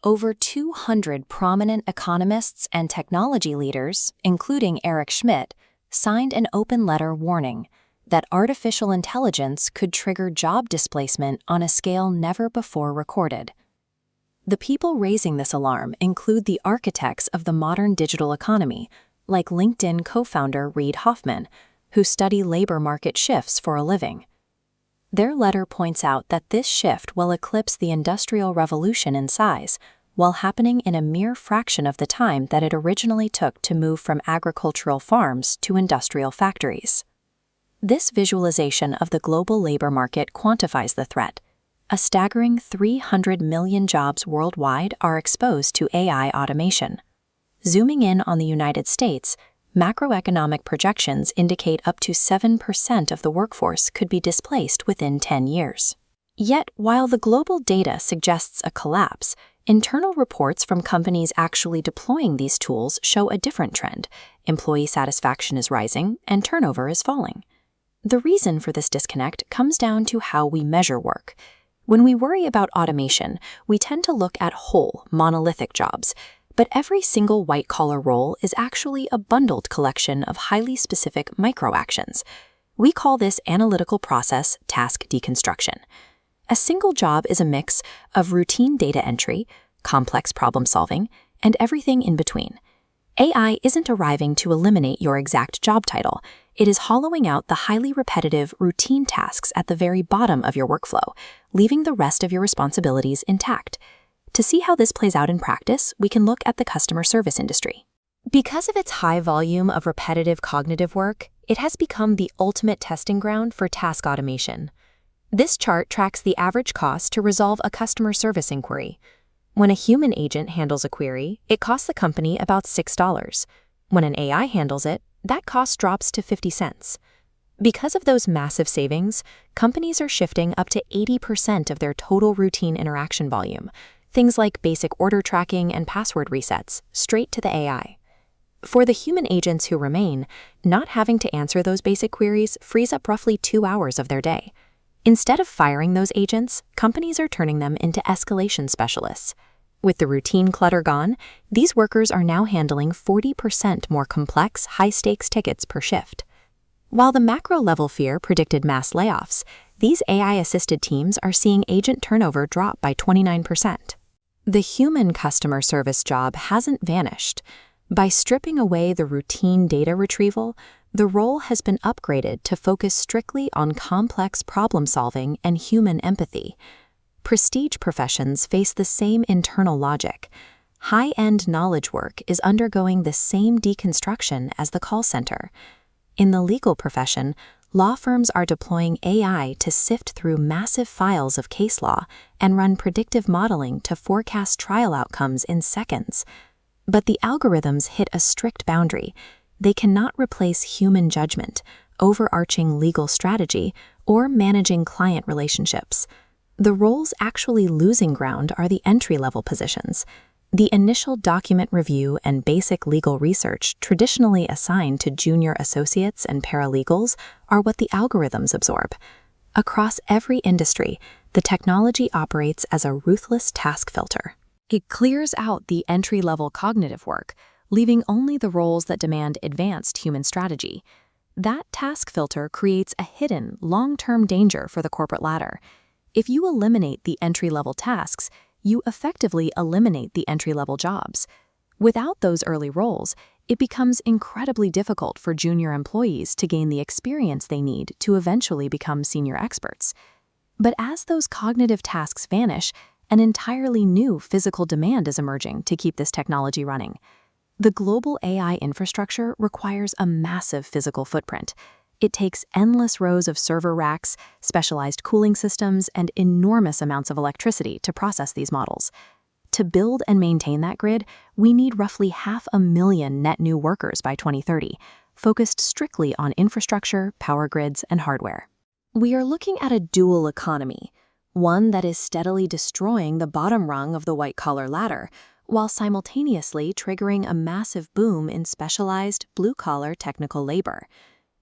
over 200 prominent economists and technology leaders, including Eric Schmidt, signed an open letter warning that artificial intelligence could trigger job displacement on a scale never before recorded. The people raising this alarm include the architects of the modern digital economy, like LinkedIn co-founder Reid Hoffman, who study labor market shifts for a living. Their letter points out that this shift will eclipse the Industrial Revolution in size, while happening in a mere fraction of the time that it originally took to move from agricultural farms to industrial factories. This visualization of the global labor market quantifies the threat. A staggering 300 million jobs worldwide are exposed to AI automation. Zooming in on the United States, macroeconomic projections indicate up to 7% of the workforce could be displaced within 10 years. Yet, while the global data suggests a collapse, internal reports from companies actually deploying these tools show a different trend. Employee satisfaction is rising and turnover is falling. The reason for this disconnect comes down to how we measure work. When we worry about automation, we tend to look at whole, monolithic jobs, but every single white-collar role is actually a bundled collection of highly specific micro-actions. We call this analytical process task deconstruction. A single job is a mix of routine data entry, complex problem-solving, and everything in between. AI isn't arriving to eliminate your exact job title. It is hollowing out the highly repetitive, routine tasks at the very bottom of your workflow, leaving the rest of your responsibilities intact. To see how this plays out in practice, we can look at the customer service industry. Because of its high volume of repetitive cognitive work, it has become the ultimate testing ground for task automation. This chart tracks the average cost to resolve a customer service inquiry. When a human agent handles a query, it costs the company about $6. When an AI handles it, that cost drops to 50 cents. Because of those massive savings, companies are shifting up to 80% of their total routine interaction volume, things like basic order tracking and password resets, straight to the AI. For the human agents who remain, not having to answer those basic queries frees up roughly 2 hours of their day. Instead of firing those agents, companies are turning them into escalation specialists. With the routine clutter gone, these workers are now handling 40% more complex, high-stakes tickets per shift. While the macro-level fear predicted mass layoffs, these AI-assisted teams are seeing agent turnover drop by 29%. The human customer service job hasn't vanished. By stripping away the routine data retrieval, the role has been upgraded to focus strictly on complex problem-solving and human empathy. Prestige professions face the same internal logic. High-end knowledge work is undergoing the same deconstruction as the call center. In the legal profession, law firms are deploying AI to sift through massive files of case law and run predictive modeling to forecast trial outcomes in seconds. But the algorithms hit a strict boundary. They cannot replace human judgment, overarching legal strategy, or managing client relationships. The roles actually losing ground are the entry-level positions. The initial document review and basic legal research traditionally assigned to junior associates and paralegals are what the algorithms absorb. Across every industry, the technology operates as a ruthless task filter. It clears out the entry-level cognitive work, leaving only the roles that demand advanced human strategy. That task filter creates a hidden, long-term danger for the corporate ladder. If you eliminate the entry-level tasks, you effectively eliminate the entry-level jobs. Without those early roles, it becomes incredibly difficult for junior employees to gain the experience they need to eventually become senior experts. But as those cognitive tasks vanish, an entirely new physical demand is emerging to keep this technology running. The global AI infrastructure requires a massive physical footprint. It takes endless rows of server racks, specialized cooling systems, and enormous amounts of electricity to process these models. To build and maintain that grid, we need roughly 500,000 net new workers by 2030, focused strictly on infrastructure, power grids, and hardware. We are looking at a dual economy, one that is steadily destroying the bottom rung of the white-collar ladder, while simultaneously triggering a massive boom in specialized, blue-collar technical labor.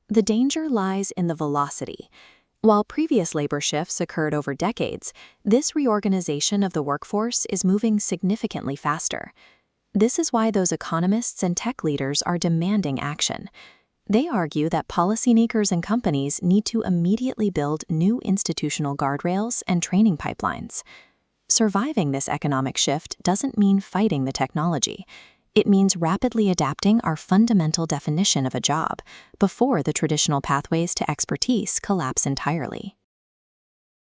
The danger lies in the velocity. While previous labor shifts occurred over decades, this reorganization of the workforce is moving significantly faster. This is why those economists and tech leaders are demanding action. They argue that policymakers and companies need to immediately build new institutional guardrails and training pipelines. Surviving this economic shift doesn't mean fighting the technology. It means rapidly adapting our fundamental definition of a job before the traditional pathways to expertise collapse entirely.